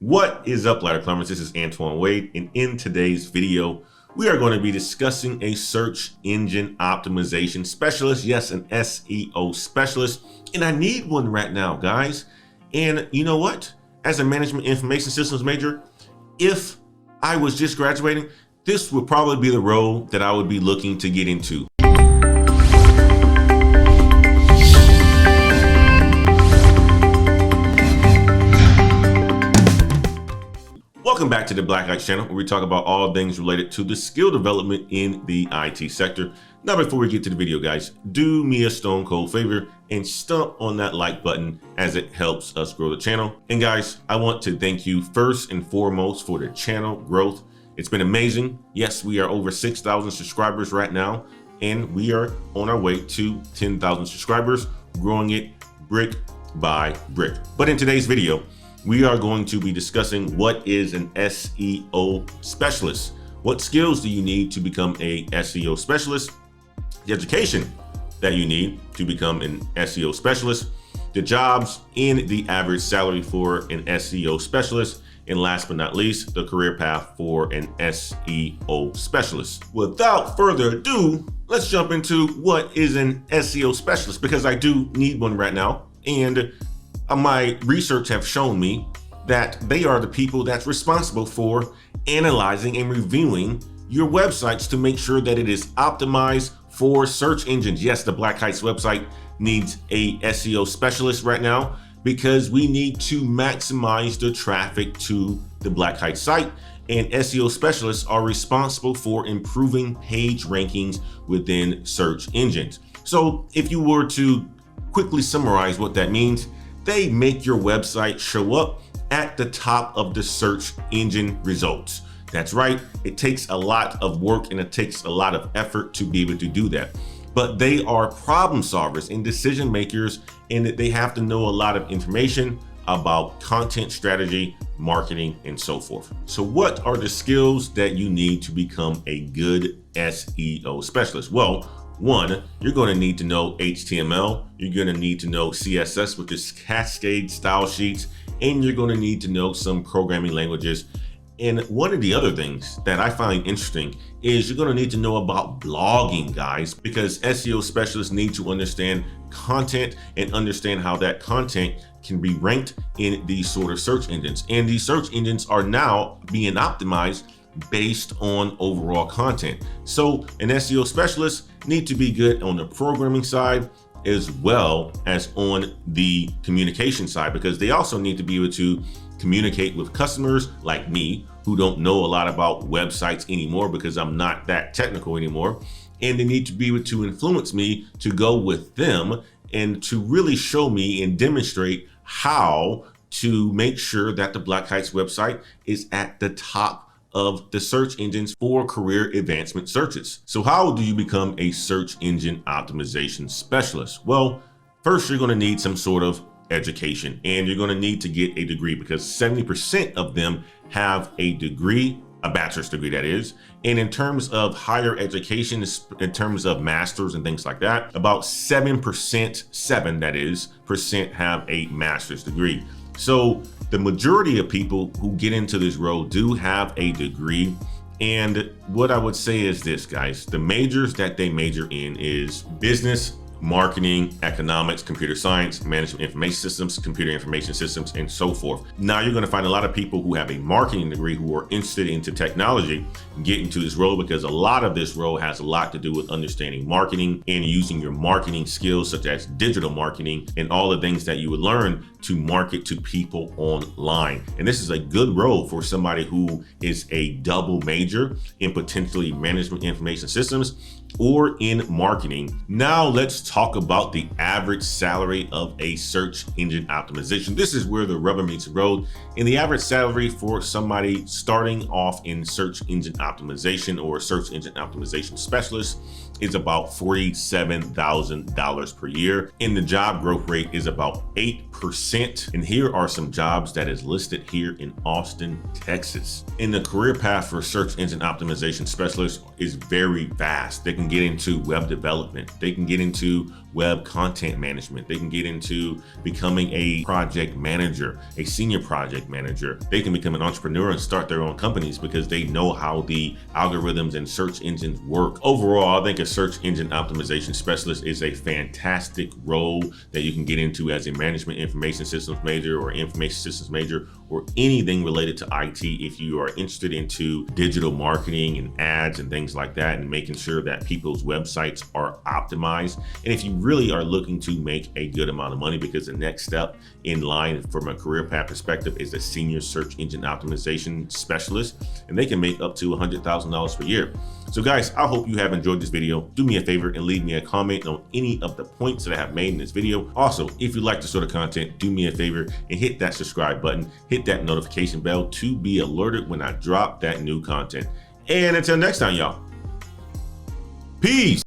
What is up, ladder climbers? This is Antoine Wade, and in today's video, we are going to be discussing a search engine optimization specialist. Yes, an SEO specialist, and I need one right now, guys. And you know what? As a management information systems major, if I was just graduating, this would probably be the role that I would be looking to get into. Welcome back to the Black I.T channel, where we talk about all things related to the skill development in the IT sector. Now, before we get to the video, guys, do me a stone cold favor and stomp on that like button, as it helps us grow the channel. And guys, I want to thank you first and foremost for the channel growth. It's been amazing. Yes, we are over 6,000 subscribers right now, and we are on our way to 10,000 subscribers, growing it brick by brick. But in today's video, we are going to be discussing what is an SEO specialist. What skills do you need to become a SEO specialist? The education that you need to become an SEO specialist, the jobs and the average salary for an SEO specialist, and last but not least, the career path for an SEO specialist. Without further ado, let's jump into what is an SEO specialist, because I do need one right now. And my research have shown me that they are the people that's responsible for analyzing and reviewing your websites to make sure that it is optimized for search engines. Yes, the Black I.T website needs a SEO specialist right now, because we need to maximize the traffic to the Black I.T site, and SEO specialists are responsible for improving page rankings within search engines. So if you were to quickly summarize what that means, they make your website show up at the top of the search engine results. That's right, it takes a lot of work and it takes a lot of effort to be able to do that. But they are problem solvers and decision makers, and that they have to know a lot of information about content strategy, marketing, and so forth. So what are the skills that you need to become a good SEO specialist? Well, one, you're going to need to know HTML, you're going to need to know CSS, which is cascade style sheets, and you're going to need to know some programming languages. And one of the other things that I find interesting is you're going to need to know about blogging, guys, because SEO specialists need to understand content and understand how that content can be ranked in these sort of search engines. And these search engines are now being optimized based on overall content. So an SEO specialist need to be good on the programming side as well as on the communication side, because they also need to be able to communicate with customers like me, who don't know a lot about websites anymore because I'm not that technical anymore. And they need to be able to influence me to go with them and to really show me and demonstrate how to make sure that the Black I.T website is at the top of the search engines for career advancement searches. So how do you become a search engine optimization specialist? Well, first you're going to need some sort of education, and you're going to need to get a degree, because 70% of them have a degree, a bachelor's degree that is. And in terms of higher education, in terms of masters and things like that, about 7% have a master's degree. So the majority of people who get into this role do have a degree. And what I would say is this, guys, the majors that they major in is business, marketing, economics, computer science, management information systems, computer information systems, and so forth. Now you're going to find a lot of people who have a marketing degree who are interested into technology get into this role, because a lot of this role has a lot to do with understanding marketing and using your marketing skills, such as digital marketing and all the things that you would learn to market to people online. And this is a good role for somebody who is a double major in potentially management information systems or in marketing. Now let's talk about the average salary of a search engine optimization. This is where the rubber meets the road. And the average salary for somebody starting off in search engine optimization or search engine optimization specialist is about $47,000 per year, and the job growth rate is about 8%. And here are some jobs that is listed here in Austin, Texas. And the career path for search engine optimization specialist is very vast. They can get into web development. They can get into web content management. They can get into becoming a project manager, a senior project manager. They can become an entrepreneur and start their own companies because they know how the algorithms and search engines work. Overall, I think a search engine optimization specialist is a fantastic role that you can get into as a management information systems major or information systems major or anything related to IT if you are interested into digital marketing and ads and things like that and making sure that people's websites are optimized. And if you really are looking to make a good amount of money, because the next step in line from a career path perspective is a senior search engine optimization specialist, and they can make up to $100,000 per year. So guys, I hope you have enjoyed this video. Do me a favor and leave me a comment on any of the points that I have made in this video. Also, if you like this sort of content, do me a favor and hit that subscribe button, hit that notification bell to be alerted when I drop that new content. And until next time, y'all, peace.